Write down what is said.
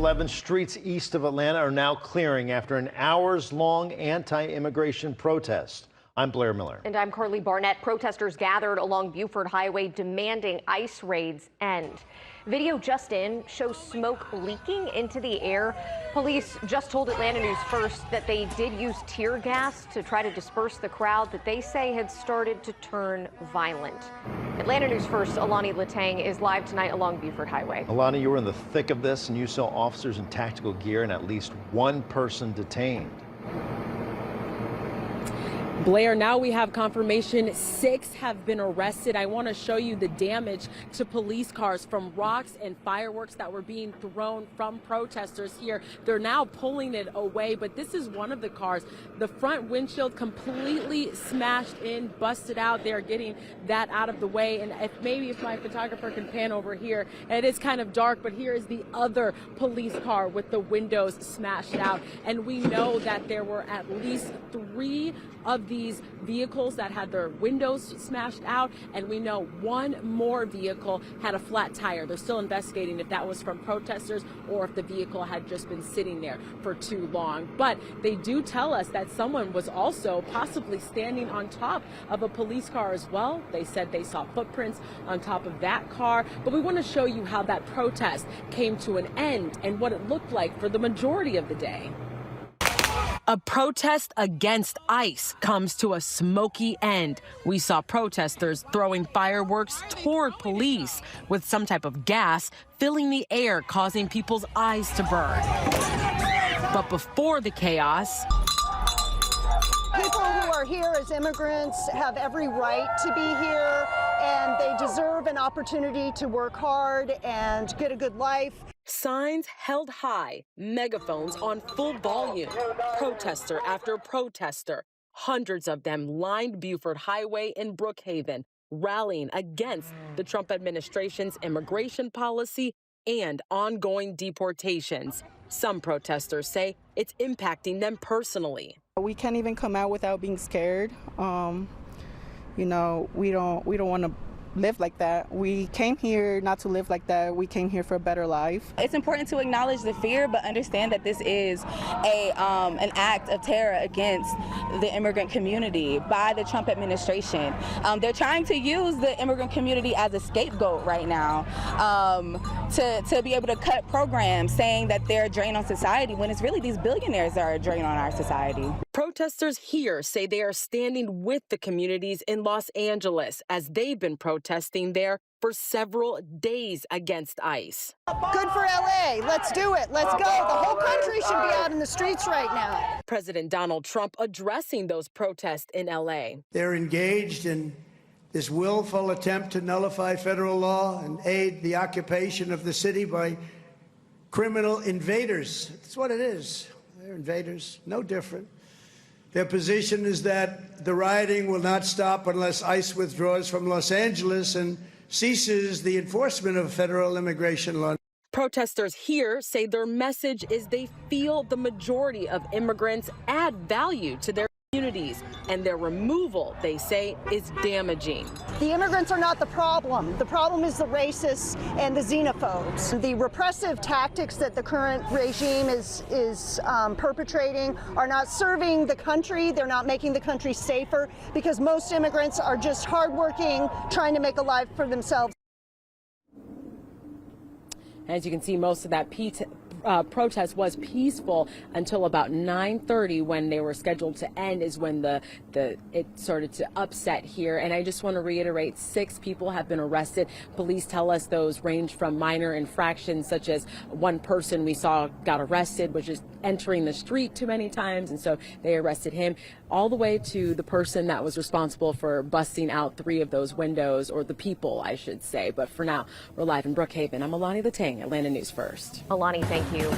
11 streets east of Atlanta are now clearing after an hours-long anti-immigration protest. I'm Blair Miller. And I'm Carly Barnett. Protesters gathered along Buford Highway demanding ICE raids end. Video just in shows smoke leaking into the air. Police just told Atlanta News First that they did use tear gas to try to disperse the crowd that they say had started to turn violent. Atlanta News First, Alani Latang is live tonight along Buford Highway. Alani, you were in the thick of this and you saw officers in tactical gear and at least one person detained. Blair, now we have confirmation 6 have been arrested. I want to show you the damage to police cars from rocks and fireworks that were being thrown from protesters here. They're now pulling it away, but this is one of the cars. The front windshield completely smashed in, busted out. They're getting that out of the way. And if my photographer can pan over here, it is kind of dark, but here is the other police car with the windows smashed out. And we know that there were at least 3 of these vehicles that had their windows smashed out, and we know one more vehicle had a flat tire. They're still investigating if that was from protesters or if the vehicle had just been sitting there for too long. But they do tell us that someone was also possibly standing on top of a police car as well. They said they saw footprints on top of that car. But we want to show you how that protest came to an end and what it looked like for the majority of the day. A protest against ICE comes to a smoky end. We saw protesters throwing fireworks toward police with some type of gas filling the air, causing people's eyes to burn. But before the chaos, people who are here as immigrants have every right to be here, and they deserve an opportunity to work hard and get a good life. Signs held high, megaphones on full volume, protester after protester. Hundreds of them lined Buford Highway in Brookhaven, rallying against the Trump administration's immigration policy and ongoing deportations. Some protesters say it's impacting them personally. We can't even come out without being scared. We don't want to live like that. We came here not to live like that. We came here for a better life. It's important to acknowledge the fear, but understand that this is an act of terror against the immigrant community by the Trump administration. They're trying to use the immigrant community as a scapegoat right now to be able to cut programs, saying that they're a drain on society, when it's really these billionaires that are a drain on our society. Protesters here say they are standing with the communities in Los Angeles as they've been protesting there for several days against ICE. Good for LA. Let's do it. Let's go. The whole country should be out in the streets right now. President Donald Trump addressing those protests in LA. They're engaged in this willful attempt to nullify federal law and aid the occupation of the city by criminal invaders. That's what it is. They're invaders, no different. Their position is that the rioting will not stop unless ICE withdraws from Los Angeles and ceases the enforcement of federal immigration law. Protesters here say their message is they feel the majority of immigrants add value to their communities, and their removal, they say, is damaging. The immigrants are not the problem. The problem is the racists and the xenophobes. The repressive tactics that the current regime is perpetrating are not serving the country. They're not making the country safer, because most immigrants are just hardworking, trying to make a life for themselves. As you can see, most of that protest was peaceful until about 9:30, when they were scheduled to end, is when it started to upset here. And I just want to reiterate, 6 people have been arrested. Police tell us those range from minor infractions, such as one person we saw got arrested, which is entering the street too many times, and so they arrested him, all the way to the person that was responsible for busting out 3 of those windows, or the people, I should say. But for now, we're live in Brookhaven. I'm Alani Latang, Atlanta News First. Alani, thank you.